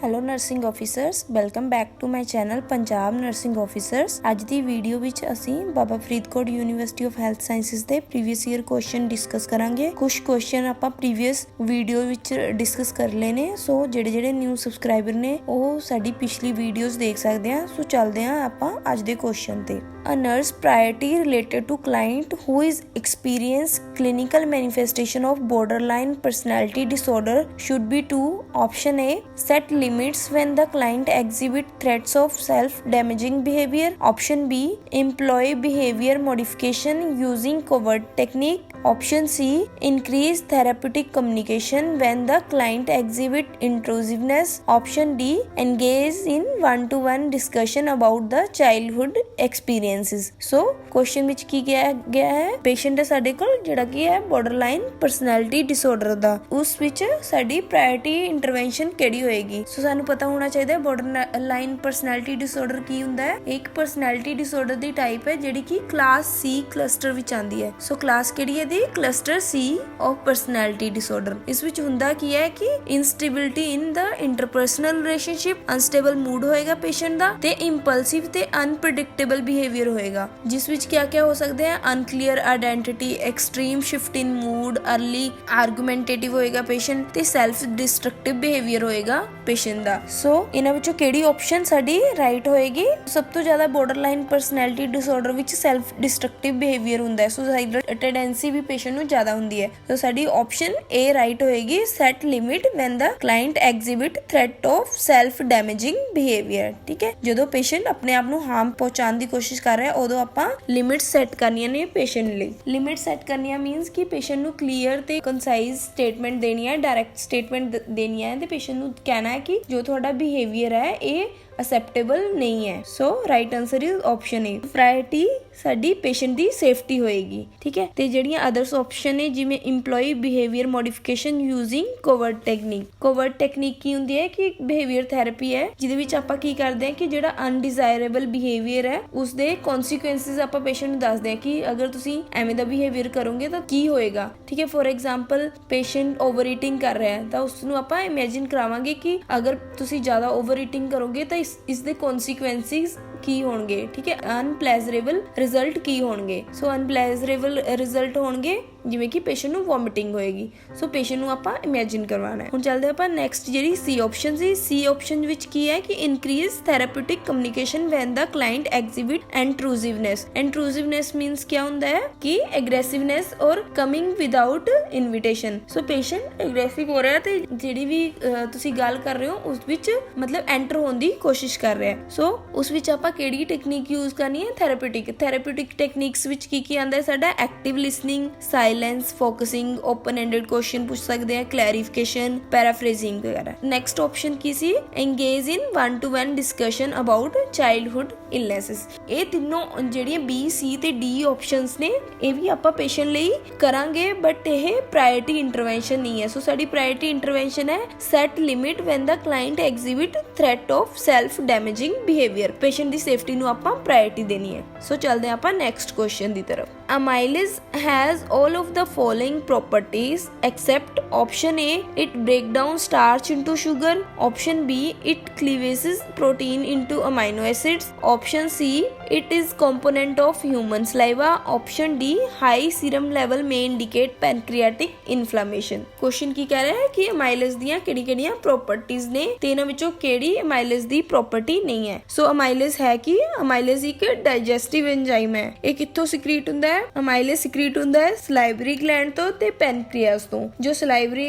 Hello nursing officers, welcome back to my channel Punjab nursing officers. ਅੱਜ ਦੀ video ਵਿੱਚ ਅਸੀਂ Baba Faridkot university of health sciences ਦੇ ਪ੍ਰੀਵੀਅਸ ਈਅਰ ਕੁਐਸਚਨ ਡਿਸਕਸ ਕਰਾਂਗੇ। ਕੁਝ ਕੁਐਸਚਨ ਆਪਾਂ ਪ੍ਰੀਵੀਅਸ ਵੀਡੀਓ ਵਿੱਚ ਡਿਸਕਸ ਕਰ ਲਏ ਨੇ, ਸੋ ਜਿਹੜੇ ਨਿਊ ਸਬਸਕ੍ਰਾਈਬਰ ਨੇ ਉਹ ਸਾਡੀ ਪਿਛਲੀ ਵੀਡੀਓਜ਼ ਦੇਖ ਸਕਦੇ ਆ। ਸੋ ਚੱਲਦੇ ਆ ਆਪਾਂ ਅੱਜ ਦੇ ਕੁਐਸਚਨ ਤੇ। A nurse priority related to client who is experience clinical manifestation of borderline personality disorder should be to option A, set limits when the client exhibit threats of self-damaging behavior, option B, employ behavior modification using covert technique, option C, increase therapeutic communication when the client exhibit intrusiveness, option D, engage in one-to-one discussion about the childhood experience। So question ਵਿੱਚ ਕੀ ਗਿਆ ਹੈ, patient ਹੈ ਸਾਡੇ ਕੋਲ ਜਿਹੜਾ ਕੀ ਹੈ ਬਾਰਡਰਲਾਈਨ personality disorder ਦਾ। ਉਸ ਵਿੱਚ ਸਾਡੀ ਪ੍ਰਾਇੋਰਟੀ ਇੰਟਰਵੈਂਸ਼ਨ ਕਿਹੜੀ ਹੋਏਗੀ। ਸੋ ਸਾਨੂੰ ਪਤਾ ਹੋਣਾ ਚਾਹੀਦਾ ਬਾਰਡਰਲਾਈਨ ਪਰਸਨੈਲਿਟੀ ਡਿਸਆਰਡਰ ਕੀ ਹੁੰਦਾ ਹੈ। ਇੱਕ ਪਰਸਨੈਲਿਟੀ ਡਿਸਆਰਡਰ ਦੀ ਟਾਈਪ ਹੈ ਜਿਹੜੀ ਕਿ ਕਲਾਸ C ਕਲਸਟਰ ਵਿੱਚ ਆਉਂਦੀ ਹੈ। ਸੋ ਕਲਾਸ ਕਿਹੜੀ ਹੈ ਦੀ cluster C of personality disorder. ਇਸ ਵਿੱਚ ਹੁੰਦਾ ਕੀ ਹੈ ਕਿ ਇਨਸਟੇਬਿਲਿਟੀ ਇਨ ਦਾ ਇੰਟਰਪਰਸਨਲ ਰਿਲੇਸ਼ਨਸ਼ਿਪ, ਅਨਸਟੇਬਲ ਮੂਡ ਹੋਏਗਾ ਪੇਸ਼ੈਂਟ ਦਾ, ਤੇ ਇੰਪਲਸਿਵ ਤੇ ਅਨਪ੍ਰੈਡਿਕਟੇਬਲ ਬਿਹੇਵੀਅਰ ਹੋਏਗਾ, ਜਿਸ ਵਿੱਚ ਕਿਆ ਹੋ ਸਕਦੇ ਆ ਅਨਕਲੀਅਰ ਆਇਡੈਂਟੀਟੀ, ਐਕਸਟ੍ਰੀਮ ਸ਼ਿਫਟ ਇਨ ਮੂਡ, ਅਰਲੀ ਆਰਗੂਮੈਂਟੇਟਿਵ ਹੋਏਗਾ ਪੇਸ਼ੈਂਟ, ਤੇ ਸੈਲਫ ਡਿਸਟਰਕਟਿਵ ਬਿਹੇਵੀਅਰ ਹੋਏਗਾ ਪੇਸ਼ੈਂਟ ਦਾ। ਸੋ ਇਹਨਾਂ ਵਿੱਚੋਂ ਕਿਹੜੀ ਆਪਸ਼ਨ ਸਾਡੀ ਰਾਈਟ ਹੋਏਗੀ। ਸਭ ਤੋਂ ਜ਼ਿਆਦਾ ਬਾਰਡਰਲਾਈਨ ਪਰਸਨੈਲਿਟੀ ਡਿਸਆਰਡਰ ਵਿੱਚ ਸੈਲਫ ਡਿਸਟਰਕਟਿਵ ਬਿਹੇਵੀਅਰ ਹੁੰਦਾ ਹੈ। ਸੁਸਾਈਡਲ ਟੈਂਡੈਂਸੀ ਵੀ ਪੇਸ਼ੈਂਟ ਨੂੰ ਜ਼ਿਆਦਾ ਹੁੰਦੀ ਹੈ। ਸੋ ਸਾਡੀ ਆਪਸ਼ਨ A ਰਾਈਟ ਹੋਏਗੀ, set limit when the client exhibit threat of self damaging behaviour. ਠੀਕ ਹੈ, ਜਦੋਂ ਪੇਸ਼ੈਂਟ ਆਪਣੇ ਆਪ ਨੂੰ ਹਾਰਮ ਪਹੁੰਚਾਉਣ ਦੀ ਕੋਸ਼ਿਸ਼ ਕਰ ਰਿਹਾ ਉਦੋਂ ਆਪਾਂ ਲਿਮਿਟ ਸੈੱਟ ਕਰਨੀਆਂ ਨੇ ਪੇਸ਼ੈਂਟ ਲਈ। ਲਿਮਿਟ ਸੈੱਟ ਕਰਨੀਆਂ ਮੀਨਸ ਕਿ ਪੇਸ਼ੈਂਟ ਨੂੰ ਕਲੀਅਰ ਤੇ ਕੰਸਾਈਜ਼ ਸਟੇਟਮੈਂਟ ਦੇਣੀ ਹੈ, ਡਾਇਰੈਕਟ ਸਟੇਟਮੈਂਟ ਦੇਣੀ ਹੈ, ਤੇ ਪੇਸ਼ੈਂਟ ਨੂੰ ਕਹਿਣਾ ਹੈ ਕਿ ਜੋ ਤੁਹਾਡਾ ਬਿਹੇਵੀਅਰ ਹੈ ਇਹ ਅਸੈਪਟੇਬਲ ਨਹੀਂ ਹੈ। So right answer is option A। Priority ਸਾਡੀ ਪੇਸ਼ੈਂਟ ਦੀ ਸੇਫਟੀ ਹੋਏਗੀ। ਠੀਕ ਹੈ, ਤੇ ਜਿਹੜੀਆਂ ਅਦਰਸ ਆਪਸ਼ਨ ਨੇ ਜਿਵੇਂ employ behaviour modification using covert technique. Covert technique ਕੀ ਹੁੰਦੀ ਹੈ ਕਿ ਬਿਹੇਵੀਅਰ ਥੈਰੇਪੀ ਹੈ ਜਿਹਦੇ ਵਿੱਚ ਆਪਾਂ ਕੀ ਕਰਦੇ ਹਾਂ ਕਿ ਜਿਹੜਾ ਅਨਡਿਜ਼ਾਇਰੇਬਲ ਬਿਹੇਵੀਅਰ ਹੈ ਉਸਦੇ ਕੌਨਸੀਕੁਐਂਸਿਸ ਆਪਾਂ ਪੇਸ਼ੈਂਟ ਨੂੰ ਦੱਸਦੇ ਹਾਂ ਕਿ ਅਗਰ ਤੁਸੀਂ ਐਵੇਂ ਦਾ ਬਿਹੇਵੀਅਰ ਕਰੋਗੇ ਤਾਂ ਕੀ ਹੋਏਗਾ। ਠੀਕ ਹੈ, for example patient over eating ਕਰ ਰਿਹਾ ਹੈ ਤਾਂ ਉਸ ਨੂੰ ਆਪਾਂ ਇਮੇਜਿਨ ਕਰਾਵਾਂਗੇ ਕਿ ਅਗਰ ਤੁਸੀਂ ਜ਼ਿਆਦਾ ਓਵਰ ਈਟਿੰਗ ਕਰੋਗੇ ਤਾਂ ਇਸ ਦੇ ਕੌਨਸੀਕੁਐਂਸਿਸ ਕੀ ਹੋਣਗੇ। ਠੀਕ ਹੈ, ਅਨਪਲੇਜ਼ਰੇਬਲ ਰਿਜ਼ਲਟ ਕੀ ਹੋਣਗੇ। ਸੋ ਅਨਪਲੇਜ਼ਰੇਬਲ ਰਿਜ਼ਲਟ ਹੋਣਗੇ ਜਿਵੇਂ ਕਿ ਪੇਸ਼ੈਂਟ ਨੂੰ ਵੋਮਿਟਿੰਗ ਹੋਏਗੀ। ਸੋ ਪੇਸ਼ੈਂਟ ਨੂੰ ਆਪਾਂ ਇਮੇਜਿਨ ਕਰਵਾਉਣਾ ਹੈ। ਹੁਣ ਚੱਲਦੇ ਆਪਾਂ ਨੈਕਸਟ ਜਿਹੜੀ C ਆਪਸ਼ਨ ਸੀ। C ਆਪਸ਼ਨ ਵਿੱਚ ਕੀ ਹੈ ਕਿ increase ਥੈਰੇਪਿਊਟਿਕ communication van the client ਐਗਜ਼ਿਬਿਟ ਇੰਟਰੂਸਿਵਨੈਸ। ਇੰਟਰੂਸਿਵਨੈਸ means ਕੀ ਹੁੰਦਾ ਹੈ ਕਿ ਐਗਰੈਸਿਵਨੈਸ ਔਰ ਕਮਿੰਗ ਵਿਦਆਊਟ ਇਨਵੀਟੇਸ਼ਨ। ਸੋ ਪੇਸ਼ੈਂਟ ਐਗਰੈਸਿਵ ਹੋ ਰਿਹਾ ਤੇ ਜਿਹੜੀ ਵੀ ਤੁਸੀਂ ਗੱਲ ਕਰ ਰਹੇ ਹੋ ਉਸ ਵਿੱਚ ਮਤਲਬ ਐਂਟਰ ਹੋਣ ਦੀ ਕੋਸ਼ਿਸ਼ ਕਰ ਰਿਹਾ। ਸੋ ਉਸ ਵਿੱਚ ਆਪਾਂ ਕਿਹੜੀ ਟੈਕਨੀਕ ਯੂਜ਼ ਕਰਨੀ ਹੈ, ਥੈਰੇਪਿਊਟਿਕ ਟੈਕਨੀਕਸ ਵਿੱਚ ਕੀ ਆਉਂਦਾ ਹੈ ਸਾਡਾ active listening, silence, focusing, open ended question ਪੁੱਛ ਸਕਦੇ ਆ, ਕਲੈਰੀਫਿਕੇਸ਼ਨ, ਪੈਰਾਫਰੇਜ਼ਿੰਗ ਵਗੈਰਾ। ਨੈਕਸਟ ਆਪਸ਼ਨ ਕੀ ਸੀ, engage in one to one discussion about childhood illnesses। ਇਹ ਤਿੰਨੋਂ ਜਿਹੜੀਆਂ B, C ਤੇ D ਆਪਸ਼ਨਸ ਨੇ ਇਹ ਵੀ ਆਪਾਂ ਪੇਸ਼ੈਂਟ ਲਈ ਕਰਾਂਗੇ, ਬਟ ਇਹ ਪ੍ਰਾਇੋਰਟੀ ਇੰਟਰਵੈਂਸ਼ਨ ਨਹੀਂ ਹੈ। ਸੋ ਸਾਡੀ ਪ੍ਰਾਇੋਰਟੀ ਇੰਟਰਵੈਂਸ਼ਨ ਹੈ set limit when the client exhibit threat of self damaging behaviour. Patient ਦੀ ਸੇਫਟੀ ਨੂੰ ਆਪਾਂ ਪ੍ਰਾਇੋਰਟੀ ਦੇਣੀ ਹੈ। ਸੋ ਚੱਲਦੇ ਆਪਾਂ ਨੈਕਸਟ ਕੁਐਸਚਨ ਦੀ ਤਰਫ। Amylase has all of the following properties except option A, it break down starch into sugar, option B, it cleaves protein into amino acids, option C, it is component of human saliva, option D, high serum level may indicate pancreatic inflammation। Question की कह रहा है कि amylase ਦੀਆਂ ਕਿਹੜੀਆਂ properties ਨੇ ਤੇ ਇਹਨਾਂ ਵਿੱਚੋਂ ਕਿਹੜੀ amylase ਦੀ ਪ੍ਰੋਪਰਟੀ ਨਹੀਂ ਹੈ। ਸੋ amylase ਹੈ ਕਿ amylase ਇੱਕ ਡਾਈਜੈਸਟਿਵ ਐਂਜ਼ਾਈਮ ਹੈ। ਇਹ ਕਿੱਥੋਂ ਸਿਕਰੀਟ ਹੁੰਦਾ ਹੈ, amylase ਸਿਕਰੀਟ ਹੁੰਦਾ ਹੈ ਸਲਾਈਵਰੀ ਗਲੈਂਡ ਤੋਂ ਤੇ ਪੈਨਕ੍ਰੀਆਸ ਤੋਂ। ਜੋ ਸਲਾਈਵਰੀ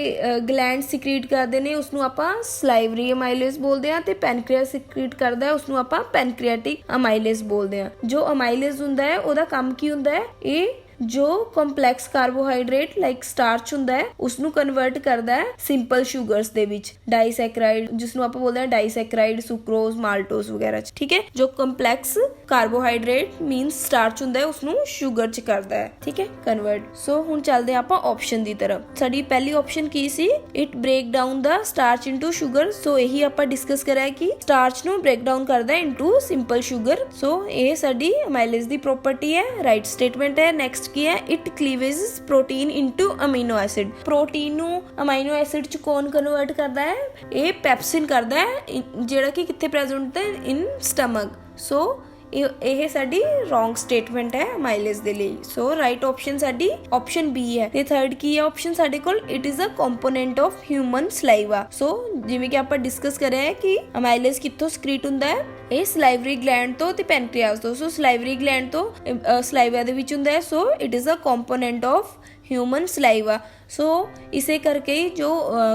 ਗਲੈਂਡ ਸਿਕਰੀਟ ਕਰਦੇ ਨੇ ਉਸ ਨੂੰ ਆਪਾਂ ਸਲਾਈਵਰੀ amylase ਬੋਲਦੇ ਆ, ਤੇ ਪੈਨਕ੍ਰੀਆਸ ਸਿਕਰੀਟ ਕਰਦਾ ਹੈ ਉਸ ਨੂੰ ਆਪਾਂ ਪੈਨਕ੍ਰੀਆਟਿਕ amylase ਬੋਲਦੇ ਆ। ਜੋ amylase ਹੁੰਦਾ ਹੈ ਉਹਦਾ ਕੰਮ ਕੀ ਹੁੰਦਾ ਹੈ, ਇਹ ਜੋ ਕੰਪਲੈਕਸ ਕਾਰਬੋਹਾਈਡਰੇਟ ਲਾਈਕ ਸਟਾਰਚ ਹੁੰਦਾ ਹੈ ਉਸ ਨੂੰ ਕਨਵਰਟ ਕਰਦਾ ਹੈ ਸਿੰਪਲ ਸ਼ੂਗਰਸ ਦੇ ਵਿੱਚ, ਡਾਈਸੈਕਰਾਈਡ ਜਿਸ ਨੂੰ ਆਪਾਂ ਬੋਲਦੇ ਹਾਂ ਡਾਈਸੈਕਰਾਈਡ, ਸੁਕਰੋਜ਼, ਮਾਲਟੋਜ਼ ਵਗੈਰਾ ਚ। ਠੀਕ ਹੈ, ਜੋ ਕੰਪਲੈਕਸ ਕਾਰਬੋਹਾਈਡਰੇਟ ਮੀਨਸ ਸਟਾਰਚ ਹੁੰਦਾ ਹੈ ਉਸ ਨੂੰ ਸ਼ੂਗਰ ਚ ਕਰਦਾ ਹੈ। ਠੀਕ ਹੈ, ਕਨਵਰਟ। ਸੋ ਹੁਣ ਚੱਲਦੇ ਆਪਾਂ ਆਪਸ਼ਨ ਦੀ ਤਰਫ। ਸਾਡੀ ਪਹਿਲੀ ਆਪਸ਼ਨ ਕੀ ਸੀ, it break down the starch into sugar. So ਇਹੀ ਆਪਾਂ ਡਿਸਕਸ ਕਰਿਆ ਕਿ ਸਟਾਰਚ ਨੂੰ ਬ੍ਰੇਕ ਡਾਊਨ ਕਰਦਾ ਇਨਟੂ ਸਿੰਪਲ ਸ਼ੂਗਰ। ਸੋ ਇਹ ਸਾਡੀ amylase ਦੀ ਪ੍ਰੋਪਰਟੀ ਹੈ, ਰਾਈਟ ਸਟੇਟਮੈਂਟ ਹੈ। ਨੈਕਸਟ ਨੈਕਸਟ ਕੀ ਹੈ, it cleaves protein into amino acid. Protein ਨੂੰ ਅਮਾਈਨੋ ਐਸਿਡ ਚ ਕੌਣ ਕਨਵਰਟ ਕਰਦਾ ਹੈ, ਇਹ ਪੈਪਸਿਨ ਕਰਦਾ ਹੈ, ਜਿਹੜਾ ਕਿ ਕਿੱਥੇ ਪ੍ਰੈਜ਼ੈਂਟ ਹੁੰਦਾ ਹੈ, ਇਨ ਸਟਮਕ। ਸੋ ਇਹ ਸਾਡੀ ਰੋਂਗ ਸਟੇਟਮੈਂਟ ਹੈ ਅਮਾਈਲੇਜ਼ ਦੇ ਲਈ। ਸੋ ਰਾਈਟ ਆਪਸ਼ਨ ਸਾਡੀ ਆਪਸ਼ਨ ਬੀ ਹੈ। ਤੇ ਥਰਡ ਕੀ ਹੈ ਆਪਸ਼ਨ ਸਾਡੇ ਕੋਲ, it is a component of human saliva. So ਜਿਵੇਂ ਕਿ ਆਪਾਂ ਡਿਸਕਸ ਕਰਿਆ ਹੈ ਕਿ ਅਮਾਈਲੇਜ਼ ਕਿੱਥੋਂ ਸਕ੍ਰੀਟ ਹੁੰਦਾ ਹੈ, ਇਹ ਸਲਾਈਵਰੀ ਗਲੈਂਡ ਤੋਂ ਤੇ ਪੈਨਕ੍ਰੀਆਸ ਤੋਂ। ਸੋ ਸਲਾਈਵਰੀ ਗਲੈਂਡ ਤੋਂ ਸਲਾਈਵਾ ਦੇ ਵਿੱਚ ਹੁੰਦਾ ਹੈ। So it is a component of human saliva. So ਇਸੇ ਕਰਕੇ ਹੀ ਜੋ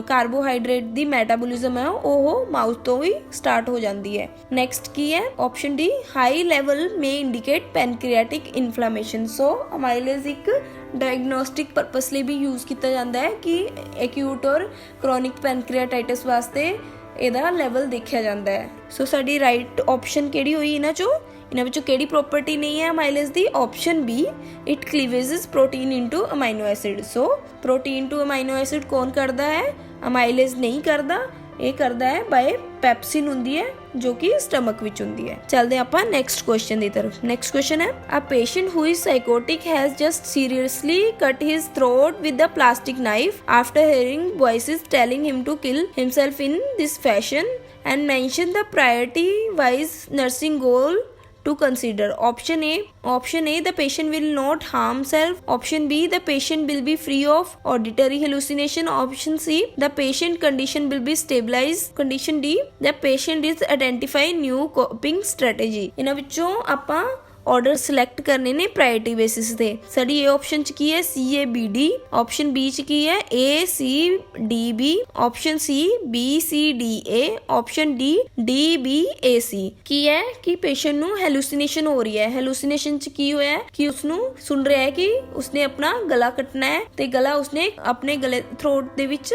ਕਾਰਬੋਹਾਈਡਰੇਟ ਦੀ ਮੈਟਾਬੋਲਿਜ਼ਮ ਹੈ ਉਹ ਮਾਊਥ ਤੋਂ ਹੀ ਸਟਾਰਟ ਹੋ ਜਾਂਦੀ ਹੈ। ਨੈਕਸਟ ਕੀ ਹੈ ਆਪਸ਼ਨ ਡੀ, ਹਾਈ ਲੈਵਲ ਮੇ ਇੰਡੀਕੇਟ ਪੈਨਕ੍ਰੀਆਟਿਕ ਇਨਫਲੇਮੇਸ਼ਨ। ਸੋ ਅਮਾਈਲੇਜ਼ ਇੱਕ ਡਾਇਗਨੋਸਟਿਕ ਪਰਪਸ ਲਈ ਵੀ ਯੂਜ਼ ਕੀਤਾ ਜਾਂਦਾ ਹੈ ਕਿ ਐਕਿਊਟ ਔਰ ਕ੍ਰੋਨਿਕ ਪੈਨਕ੍ਰੀਆਟਾਈਟਿਸ ਵਾਸਤੇ ਇਹਦਾ ਲੈਵਲ ਦੇਖਿਆ ਜਾਂਦਾ ਹੈ। ਸੋ ਸਾਡੀ ਰਾਈਟ ਆਪਸ਼ਨ ਕਿਹੜੀ ਹੋਈ ਇਹਨਾਂ ਵਿੱਚੋਂ ਕਿਹੜੀ ਪ੍ਰੋਪਰਟੀ ਨਹੀਂ ਹੈ ਅਮਾਈਲੇਜ਼ ਦੀ, option B, it cleaves protein into amino acid. So protein to amino acid ਕੌਣ ਕਰਦਾ ਹੈ, ਅਮਾਈਲੇਜ਼ ਨਹੀਂ ਕਰਦਾ, ਇਹ ਕਰਦਾ ਹੈ ਬਾਏ ਪੈਪਸਿਨ ਹੁੰਦੀ ਹੈ ਜੋ ਕਿ ਸਟਮਕ ਵਿੱਚ ਹੁੰਦੀ ਹੈ। ਚੱਲਦੇ ਆਪਾਂ ਨੈਕਸਟ ਕੁਐਸਚਨ ਦੀ ਤਰਫ। ਨੈਕਸਟ ਕੁਐਸਚਨ ਹੈ, a patient who is psychotic has just seriously cut his throat with a plastic knife after hearing voices telling him to kill himself in this fashion and mention the priority wise nursing goal to consider. Option A, the patient will not harm self. Option B, the patient will be free of auditory hallucination. Option C, the patient condition will be stabilized. Condition D, the patient is identify new coping strategy. ਇਹਨਾਂ ਵਿੱਚੋਂ ਆਪਾਂ order select ਕਰਨੇ ਨੇ priority basis ਤੇ। ਸਾਡੀ ਇਹ option ਚ ਕੀ ਹੈ, CABD। ਆਪਸ਼ਨ ਬੀ ਚ ਕੀ ਹੈ, ACDB। Option C BCDA। Option D DBAC। ਕੀ ਹੈ ਕਿ ਪੇਸ਼ੈਂਟ ਨੂੰ ਹੈਲੂਸੀਨੇਸ਼ਨ ਹੋ ਰਹੀ ਹੈ। ਹੈਲੂਸੀਨੇਸ਼ਨ ਚ ਕੀ ਹੋਇਆ ਕਿ ਉਸਨੂੰ ਸੁਣ ਰਿਹਾ ਹੈ ਕਿ ਉਸਨੇ ਆਪਣਾ ਗਲਾ ਕੱਟਣਾ ਹੈ ਤੇ ਗਲਾ ਉਸਨੇ ਆਪਣੇ ਗਲੇ ਥ੍ਰੋਟ ਦੇ ਵਿੱਚ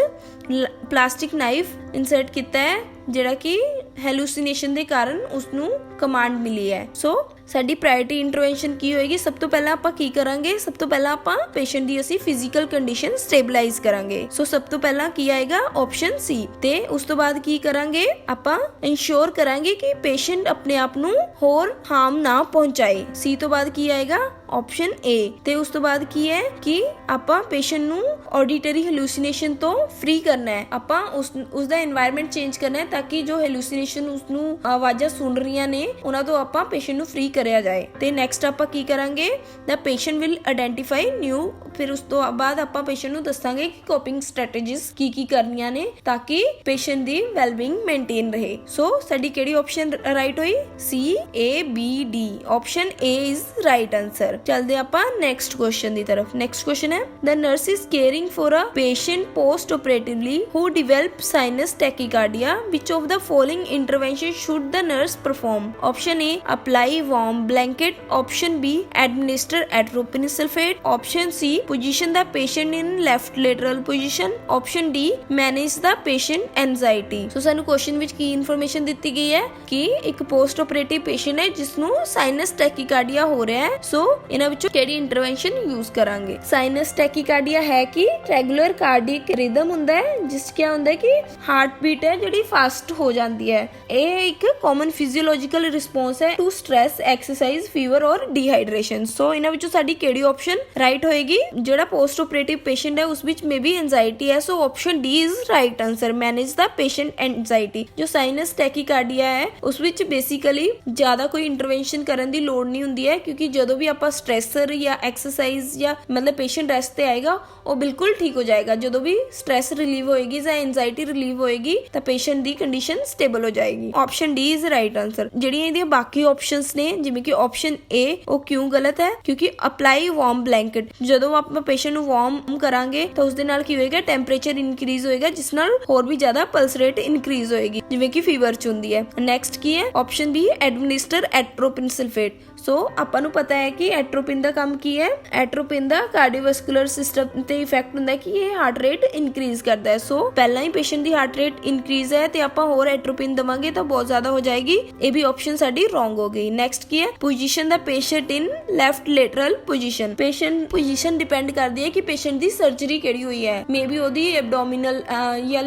ਪਲਾਸਟਿਕ ਨਾਈਫ ਇਨਸਰਟ ਕੀਤਾ ਹੈ, ਜਿਹੜਾ ਕਿ ਹੈਲੂਸੀਨੇਸ਼ਨ ਦੇ ਕਾਰਨ ਉਸਨੂੰ ਕਮਾਂਡ ਮਿਲੀ ਹੈ। ਸੋ ਸਾਡੀ ਪ੍ਰਾਇੋਰਟੀ ਇੰਟਰਵੈਂਸ਼ਨ ਕੀ ਹੋਏਗੀ, ਸਭ ਤੋਂ ਪਹਿਲਾਂ ਆਪਾਂ ਕੀ ਕਰਾਂਗੇ, ਸਭ ਤੋਂ ਪਹਿਲਾਂ ਆਪਾਂ ਪੇਸ਼ੈਂਟ ਦੀ ਅਸੀਂ ਫਿਜ਼ੀਕਲ ਕੰਡੀਸ਼ਨ ਸਟੇਬਲਾਈਜ਼ ਕਰਾਂਗੇ। ਸੋ ਸਭ ਤੋਂ ਪਹਿਲਾਂ ਕੀ ਆਏਗਾ, ਆਪਸ਼ਨ C। ਤੇ ਉਸ ਤੋਂ ਬਾਅਦ ਕੀ ਕਰਾਂਗੇ, ਆਪਾਂ ਇੰਸ਼ੋਰ ਕਰਾਂਗੇ ਕਿ ਪੇਸ਼ੈਂਟ ਆਪਣੇ ਆਪ ਨੂੰ ਹੋਰ ਹਾਰਮ ਨਾ ਪਹੁੰਚਾਏ। C ਤੋਂ ਬਾਅਦ ਕੀ ਆਏਗਾ, ਆਪਸ਼ਨ A। ਤੇ ਉਸ ਤੋਂ ਬਾਅਦ ਕੀ ਹੈ ਕਿ ਆਪਾਂ ਪੇਸ਼ੈਂਟ ਨੂੰ ਆਡਿਟਰੀ ਹੈਲੂਸੀਨੇਸ਼ਨ ਤੋਂ ਫ੍ਰੀ ਕਰਨਾ ਹੈ। ਆਪਾਂ ਉਸ ਦਾ এনवायरमेंट ਚੇਂਜ ਕਰਨਾ ਹੈ ਤਾਂ ਕਿ ਜੋ ਹੈਲੂਸੀਨੇਸ਼ਨ ਉਸਨੂੰ ਆਵਾਜ਼ਾਂ ਸੁਣ ਰਹੀਆਂ ਨੇ ਉਹਨਾਂ ਤੋਂ ਆਪਾਂ ਪੇਸ਼ੈਂਟ ਨੂੰ ਫ੍ਰੀ ਕਰਿਆ ਜਾਏ। ਤੇ ਨੈਕਸਟ ਆਪਾਂ ਕੀ ਕਰਾਂਗੇ, ਦਾ ਪੇਸ਼ੈਂਟ ਵਿਲ ਆਇਡੈਂਟੀਫਾਈ ਨਿਊ। ਫਿਰ ਉਸ ਤੋਂ ਬਾਅਦ ਆਪਾਂ ਪੇਸ਼ੈਂਟ ਨੂੰ ਦੱਸਾਂਗੇ ਕਿ ਕੋਪਿੰਗ ਸਟ੍ਰੈਟੇਜੀਜ਼ ਕੀ ਕਰਨੀਆਂ ਨੇ ਤਾਂ ਕਿ ਪੇਸ਼ੈਂਟ ਦੀ ਵੈਲਬੀਇੰਗ ਮੇਨਟੇਨ ਰਹੇ। ਸੋ ਸਾਡੀ ਕਿਹੜੀ ਆਪਸ਼ਨ ਰਾਈਟ ਹੋਈ, CABD। Option A is right answer. ਚਲਦੇ ਆਪਾਂ ਨੈਕਸਟ ਕੁਐਸਚਨ ਦੀ ਤਰਫ। ਨੈਕਸਟ ਕੁਐਸਚਨ ਹੈ, the nurse is caring for a patient post operatively who develops sinus tachycardia. Which of the following intervention should the nurse perform? Option A, apply warm blanket. Option B, administer atropine sulfate. Option C, position the patient in left lateral position. Option D, manage the patient anxiety. So ਸਾਨੂੰ question ਵਿੱਚ ਕੀ information ਦਿੱਤੀ ਗਈ ਹੈ ਕਿ ਇੱਕ post operative patient ਹੈ ਜਿਸ ਨੂੰ ਸਾਈਨਸ ਟੈਕੀਕਾਰਡੀਆ ਹੋ ਰਿਹਾ ਹੈ। ਸੋ ਇਹਨਾਂ ਵਿੱਚੋਂ ਕਿਹੜੀ ਇੰਟਰਵੈਂਸ਼ਨ ਯੂਜ਼ ਕਰਾਂਗੇ। ਸਾਈਨਸ ਟੈਕੀਕਾਰਡੀਆ ਹੈ ਕਿ ਰੈਗੂਲਰ ਕਾਰਡਿਕ ਰਿਦਮ ਹੁੰਦਾ ਹੈ ਜਿਸ ਕੀ ਹੁੰਦਾ ਹੈ ਕਿ ਹਾਰਟ ਬੀਟ ਹੈ ਜਿਹੜੀ ਫਾਸਟ ਹੋ ਜਾਂਦੀ ਹੈ। ਇਹ ਇੱਕ ਕਾਮਨ ਫਿਜ਼ੀਓਲੋਜੀਕਲ ਰਿਸਪੌਂਸ ਹੈ ਟੂ ਸਟ੍ਰੈਸ, ਐਕਸਰਸਾਈਜ਼, ਫੀਵਰ ਔਰ ਡੀਹਾਈਡਰੇਸ਼ਨ। ਸੋ ਇਹਨਾਂ ਵਿੱਚੋਂ ਸਾਡੀ ਕਿਹੜੀ ਆਪਸ਼ਨ ਰਾਈਟ ਹੋਏਗੀ, ਜਿਹੜਾ ਪੋਸਟ ਆਪਰੇਟਿਵ ਪੇਸ਼ੈਂਟ ਹੈ ਉਸ ਵਿੱਚ ਮੇਬੀ ਐਂਜ਼ਾਈਟੀ ਹੈ। ਸੋ option D is right answer, manage ਦਾ ਪੇਸ਼ੈਂਟ ਐਂਜ਼ਾਈਟੀ। ਜੋ ਸਾਈਨਸ ਟੈਕੀਕਾਰਡੀਆ ਹੈ ਉਸ ਵਿੱਚ ਬੇਸਿਕਲੀ ਜ਼ਿਆਦਾ ਕੋਈ ਇੰਟਰਵੈਂਸ਼ਨ ਕਰਨ ਦੀ ਲੋੜ ਨਹੀਂ ਹੁੰਦੀ ਹੈ ਕਿਉਂਕਿ ਜਦੋਂ ਵੀ ਆਪਾਂ ਸਟ੍ਰੈਸਰ ਜਾਂ ਐਕਸਰਸਾਈਜ਼ ਜਾਂ ਮਤਲਬ ਪੇਸ਼ੈਂਟ ਰੈਸਟ ਤੇ ਆਏਗਾ ਉਹ ਬਿਲਕੁਲ ਠੀਕ ਹੋ ਜਾਏਗਾ। ਜਦੋਂ ਵੀ ਸਟ੍ਰੈਸ ਰਿਲੀਵ ਹੋਏਗੀ ਜਾਂ ਐਂਜ਼ਾਈਟੀ ਰਿਲੀਵ ਹੋਏਗੀ ਤਾਂ ਪੇਸ਼ੈਂਟ ਦੀ ਕੰਡੀਸ਼ਨ ਸਟੇਬਲ ਹੋ ਜਾਏਗੀ। Option D is right answer. ਜਿਹੜੀਆਂ ਇਹਦੀਆਂ ਬਾਕੀ ਆਪਸ਼ਨਸ ਨੇ ਜਿਵੇਂ ਕਿ ਆਪਸ਼ਨ A ਉਹ ਕਿਉਂ ਗਲਤ ਹੈ ਕਿਉਂਕਿ ਅਪਲਾਈ ਵਾਰਮ ਬਲੈਂਕਟ, ਜਦੋਂ ਆਪਾਂ ਪੇਸ਼ੈਂਟ ਨੂੰ ਵਾਰਮ ਕਰਾਂਗੇ ਤਾਂ ਉਸ ਦੇ ਨਾਲ ਕੀ ਹੋਏਗਾ, ਟੈਂਪਰੇਚਰ ਇਨਕਰੀਜ਼ ਹੋਏਗਾ ਜਿਸ ਨਾਲ ਹੋਰ ਵੀ ਜ਼ਿਆਦਾ ਪਲਸ ਰੇਟ ਇਨਕਰੀਜ਼ ਹੋਏਗੀ ਜਿਵੇਂ ਕਿ ਫੀਵਰ ਚ ਹੁੰਦੀ ਹੈ। ਨੈਕਸਟ ਕੀ ਹੈ, ਆਪਸ਼ਨ B, ਐਡਮਿਨਿਸਟਰ ਐਟ੍ਰੋਪਿਨ ਸਲਫੇਟ। ਸੋ ਆਪਾਂ ਨੂੰ ਪਤਾ ਹੈ ਕਿ ਐਟ੍ਰੋਪਿਨ ਦਾ ਕੰਮ ਕੀ ਹੈ, ਐਟ੍ਰੋਪਿਨ ਦਾ ਕਾਰਡੀਓਵੈਸਕੂਲਰ ਸਿਸਟਮ ਤੇ ਇਫੈਕਟ ਹੁੰਦਾ ਹੈ ਕਿ ਇਹ ਹਾਰਟ ਰੇਟ ਇਨਕਰੀਜ਼ ਕਰਦਾ ਹੈ। ਸੋ ਪਹਿਲਾਂ ਹੀ ਪੇਸ਼ੈਂਟ ਦੀ ਹਾਰਟ ਰੇਟ ਇਨਕਰੀਜ਼ ਹੈ ਤੇ ਆਪਾਂ ਹੋਰ ਐਟ੍ਰੋਪਿਨ ਦਵਾਂਗੇ ਤਾਂ ਬਹੁਤ ਜ਼ਿਆਦਾ ਹੋ ਜਾਏਗੀ। ਇਹ ਵੀ ਆਪਸ਼ਨ ਸਾਡੀ ਰੋਂਗ ਹੋ ਗਈ। ਨੈਕਸਟ ਕੀ ਹੈ, position the patient in left lateral position. Patient position depend ਕਰਦੀ ਹੈ ਕਿ ਪੇਸ਼ੈਂਟ ਦੀ ਸਰਜਰੀ ਕਿਹੜੀ ਹੋਈ ਹੈ, ਮੇਬੀ ਉਹਦੀ ਐਬਡੋਮੀਨਲ ਜਾਂ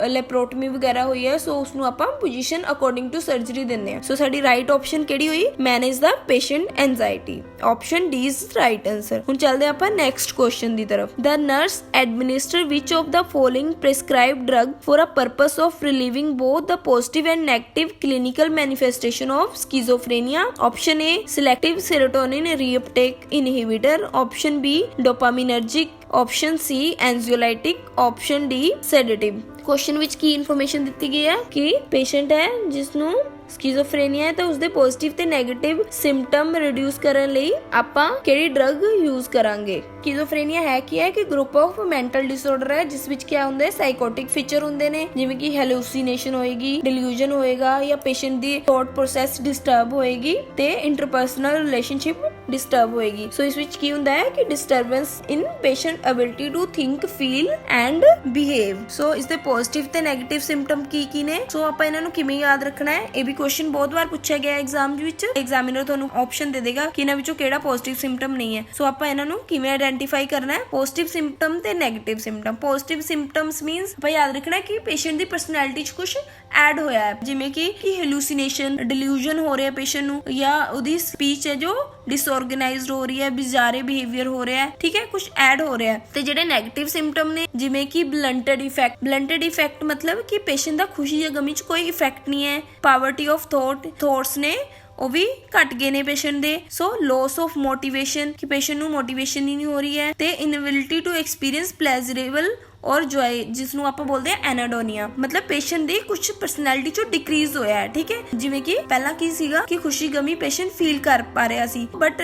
ਲੈਪਰੋਟਮੀ ਵਗੈਰਾ ਹੋਈ ਹੈ। ਸੋ ਉਸਨੂੰ ਆਪਾਂ ਪੋਜੀਸ਼ਨ ਅਕੋਰਡਿੰਗ ਟੂ ਸਰਜਰੀ ਦਿੰਦੇ ਹਾਂ। ਸੋ ਸਾਡੀ ਰਾਈਟ ਆਪਸ਼ਨ ਕਿਹੜੀ ਹੋਈ, ਮੈਨੇਜ ਦਾ patient patient anxiety. Option D is right answer. हुण चलदे आपां नेक्स्ट क्वेश्चन दी तरफ। The nurse administer which of the following prescribe drug for a purpose of relieving both the positive and negative clinical manifestation of schizophrenia. Option A selective serotonin reuptake inhibitor. Option B dopaminergic. Option C anxiolytic. Option D sedative. Question which की information दी गई है कि patient है जिसनू schizophrenia है तो उसदे positive ते negative symptom reduce करन लई आपां किहड़ी ड्रग यूज करांगे। स्किज़ोफ्रेनिया है की है कि ग्रुप ऑफ मेंटल डिसऑर्डर है जिस विच क्या हुंदा है साइकोटिक फीचर हुंदे ने जिवें कि हैलुसिनेशन होएगी, डिल्यूजन होएगा या पेशेंट दी थॉट प्रोसेस डिस्टर्ब होएगी ते इंटरपर्सनल रिलेशनशिप डिस्टर्ब होएगी। सो इस विच की हुंदा है कि disturbance in patient ability to think, feel and behave. So इसदे पॉजिटिव ते नेगेटिव सिम्पटम की ने। सो आपां इन्हां नूं किवें याद रखना है, ये भी क्वेश्चन बहुत बार पूछा गया एग्जाम विच। एग्जामिनर तुहानू ऑप्शन दे देगा कि इन्हां विचों किहड़ा पॉजिटिव सिम्पटम नहीं है। सो आपां इन्हां नूं किवें आइडेंटिफाई करना है, पॉजिटिव सिम्पटम ते नेगेटिव सिम्पटम। पॉजिटिव सिम्पटम्स मीनस आपां याद रखना है कि पेशेंट दी पर्सनैलिटी च कुछ ऐड होया है, जिवें कि हेलुसिनेशन, डिल्यूजन हो रहा है पेशेंट नूं, या उहदी स्पीच है जो डिसऑर्गेनाइज्ड हो रही है, बिजारे बिहेवियर हो रहा है, ठीक है, कुछ ऐड हो रहा है। ते जिहड़े नेगेटिव सिम्पटम ने जिवें कि ब्लंटेड इफेक्ट। ब्लंटेड इफेक्ट मतलब कि पेशेंट दा खुशी या गमी च कोई इफेक्ट नहीं है। पावर्टी ऑफ थॉट्स ने ਉਹ ਵੀ ਘਟ ਗਏ ਨੇ पेशेंट ਦੇ। सो लॉस ऑफ मोटिवेशन कि पेशेंट ਨੂੰ मोटिवेशन ही नहीं हो रही है ਤੇ इनएबिलिटी टू एक्सपीरियंस प्लेजरेबल और जॉय जिसनों ਆਪਾਂ ਬੋਲਦੇ ਆ ਐਨਾਡੋਨੀਆ। मतलब पेशेंट ਦੀ ਕੁਝ ਪਰਸਨੈਲਿਟੀ ਚੋਂ ਡਿਕਰੀਜ਼ ਹੋਇਆ ਹੈ, ਠੀਕ ਹੈ। ਜਿਵੇਂ ਕਿ ਪਹਿਲਾਂ ਕੀ ਸੀਗਾ ਕਿ ਖੁਸ਼ੀ ਗਮੀ पेशेंट ਫੀਲ ਕਰ ਪਾ ਰਿਹਾ ਸੀ, ਬਟ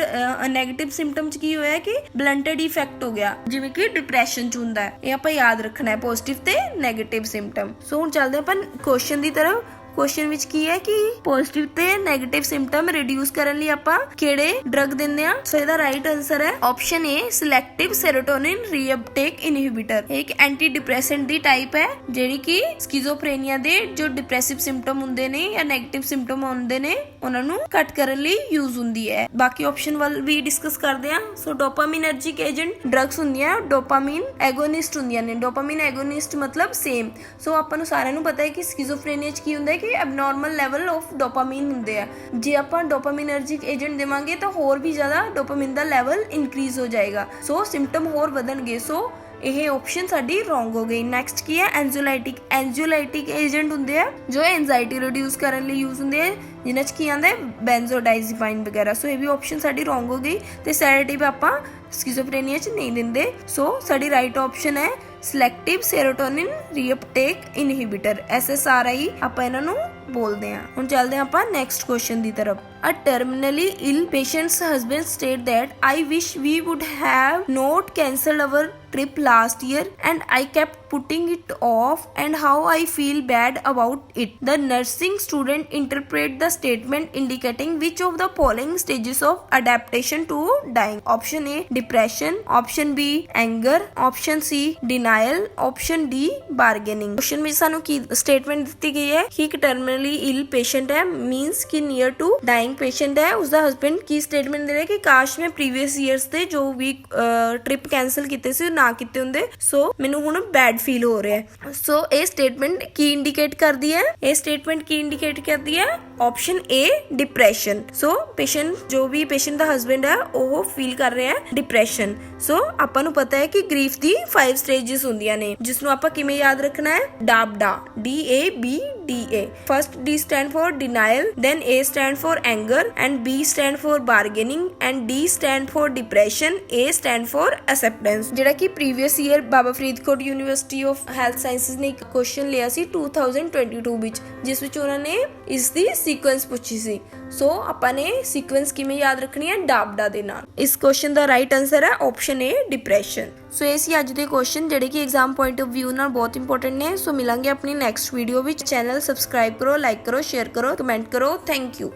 ਨੈਗੇਟਿਵ ਸਿੰਪਟਮ ਚ ਕੀ ਹੋਇਆ ਕਿ ਬਲੰਟਡ ਇਫੈਕਟ ਹੋ ਗਿਆ, ਜਿਵੇਂ ਕਿ ਡਿਪਰੈਸ਼ਨ ਚ ਹੁੰਦਾ ਹੈ। ਇਹ ਆਪਾਂ ਯਾਦ ਰੱਖਣਾ ਹੈ, ਪੋਜ਼ਿਟਿਵ ਤੇ ਨੈਗੇਟਿਵ ਸਿੰਪਟਮ। ਸੋ ਹੁਣ ਚੱਲਦੇ ਆਪਾਂ ਕੁਐਸਚਨ ਦੀ ਤਰਫ। क्वेश्चन विच की है कि पॉजिटिव ते नेगेटिव सिम्पटम रिड्यूस करन लई आपां किहड़े ड्रग दिंदे आ। सो इहदा राइट आंसर है option A selective serotonin reuptake inhibitor. एक एंटी डिप्रेसेंट दी टाइप है जेहड़ी कि स्किज़ोफ्रेनिया दे जो डिप्रेसिव सिम्पटम हुंदे ने या नेगेटिव सिम्पटम हुंदे ने उन्हां नूं घट करन लई यूज हुंदी है। बाकी ऑप्शन वल भी डिस्कस करदे आ। सो डोपामिनर्जिक एजेंट ड्रग्स हुंदियां डोपामिन एगोनिस्ट हुंदियां ने। डोपामिन एगोनिस्ट मतलब सेम। सो आपां नूं सारिਆਂ ਨੂੰ पता है कि स्किज़ोफ्रेनिया च की हुंदा है कि ਐਬਨੋਰਮਲ ਲੈਵਲ ਆਫ ਡੋਪਾਮਾਈਨ ਹੁੰਦੇ ਆ। ਜੇ ਆਪਾਂ ਡੋਪਾਮਾਈਨਰਜਿਕ ਏਜੰਟ ਦੇਵਾਂਗੇ ਤਾਂ ਹੋਰ ਵੀ ਜ਼ਿਆਦਾ ਡੋਪਾਮਾਈਨ ਦਾ ਲੈਵਲ ਇਨਕਰੀਜ਼ ਹੋ ਜਾਏਗਾ। ਸੋ ਸਿੰਪਟਮ ਹੋਰ ਵਧਣਗੇ। ਸੋ ਇਹ ਆਪਸ਼ਨ ਸਾਡੀ ਰੋਂਗ ਹੋ ਗਈ। ਨੈਕਸਟ ਕੀ ਹੈ ਐਂਜ਼ੋਲਾਈਟਿਕ। ਐਂਜ਼ੋਲਾਈਟਿਕ ਏਜੰਟ ਹੁੰਦੇ ਆ ਜੋ ਐਂਜ਼ਾਈਟੀ ਰਿਡਿਊਸ ਕਰਨ ਲਈ ਯੂਜ਼ ਹੁੰਦੇ ਆ, ਜਿਨ੍ਹਾਂ 'ਚ ਕੀ ਆਉਂਦਾ ਹੈ ਬੈਂਜ਼ੋਡਾਇਜ਼ੇਪਾਈਨ ਵਗੈਰਾ। ਸੋ ਇਹ ਵੀ ਆਪਸ਼ਨ ਸਾਡੀ ਰੋਂਗ ਹੋ ਗਈ ਤੇ ਸੈਡੇਟਿਵ ਆਪਾਂ ਸਕਿਜ਼ੋਫਰੇਨੀਆ 'ਚ ਨਹੀਂ ਦਿੰਦੇ। ਸੋ ਸਾਡੀ ਰਾਈਟ ਆਪਸ਼ਨ ਹੈ ਸਿਲੈਕਟਿਵ ਸੈਰੋਟੋਨਿਨ ਰੀਅਪਟੇਕ ਇਨਹਿਬਿਟਰ SSRI ਆਪਾਂ ਇਹਨਾਂ ਨੂੰ ਬੋਲਦੇ ਹਾਂ। ਹੁਣ ਚੱਲਦੇ ਹਾਂ ਆਪਾਂ ਨੈਕਸਟ ਕੁਐਸਚਨ ਦੀ ਤਰਫ। A terminally ill patient's husband stated that I wish we would have not cancelled our trip last year and I kept putting it off and how I feel bad about it. The nursing student interpret the statement indicating which of the following stages of adaptation to dying. Option A depression, option B anger, option C denial, option D bargaining. Question ਵਿੱਚ ਸਾਨੂੰ ਕੀ statement ਦਿੱਤੀ ਗਈ ਹੈ ਕਿ ਇੱਕ terminally ill patient ਹੈ means ਕਿ near to dying patient है, उसका हस्बैंड की स्टेटमेंट दे रहा है कि काश मैं प्रीवियस ईयर्स ते जो भी ट्रिप कैंसल कीते सी ना कीते हुंदे। सो मैनू हुण बैड फील हो रहा है। सो ये स्टेटमेंट की इंडिकेट करदी है, ये स्टेटमेंट की इंडिकेट करदी है option A depression. So patient जो भी पेशेंट दा हस्बैंड है वो फील कर रहा है डिप्रेशन। सो आपां नू पता है कि ग्रीफ दी 5 स्टेजेस हुंदियां ने जिसनू आपां किवें याद रखना है DABDA DABDA। First D stand for denial, then A stand for anger and B stand for bargaining and D stand for depression, A stand for acceptance। ਜਿਹੜਾ ਕਿ previous year Baba Faridkot university of health sciences ਨੇ ਇੱਕ question ਲਿਆ ਸੀ 2022 ਵਿੱਚ, ਜਿਸ ਵਿੱਚ ਉਹਨਾਂ ਨੇ ਇਸ ਦੀ ਸੀਕੁਐਂਸ ਪੁੱਛੀ ਸੀ। ਸੋ ਆਪਾਂ ਨੇ ਸੀਕੁਐਂਸ ਕਿਵੇਂ ਯਾਦ ਰੱਖਣੀ ਹੈ ਡਾਬਡਾ ਦੇ ਨਾਲ। ਇਸ ਕੁਐਸਚਨ ਦਾ ਰਾਈਟ ਆਨਸਰ ਹੈ ਆਪਸ਼ਨ A ਡਿਪਰੈਸ਼ਨ। ਸੋ ਇਹ ਸੀ ਅੱਜ ਦੇ ਕੁਐਸਚਨ ਜਿਹੜੇ ਕਿ ਐਗਜ਼ਾਮ ਪੁਆਇੰਟ ਆਫ ਵਿਊ ਨਾਲ ਬਹੁਤ ਇੰਪੋਰਟੈਂਟ ਨੇ। ਸੋ ਮਿਲਾਂਗੇ ਆਪਣੀ ਨੈਕਸਟ ਵੀਡੀਓ ਵਿੱਚ। ਚੈਨਲ ਸਬਸਕ੍ਰਾਈਬ ਕਰੋ, ਲਾਈਕ ਕਰੋ, ਸ਼ੇਅਰ ਕਰੋ, ਕਮੈਂਟ ਕਰੋ। Thank you.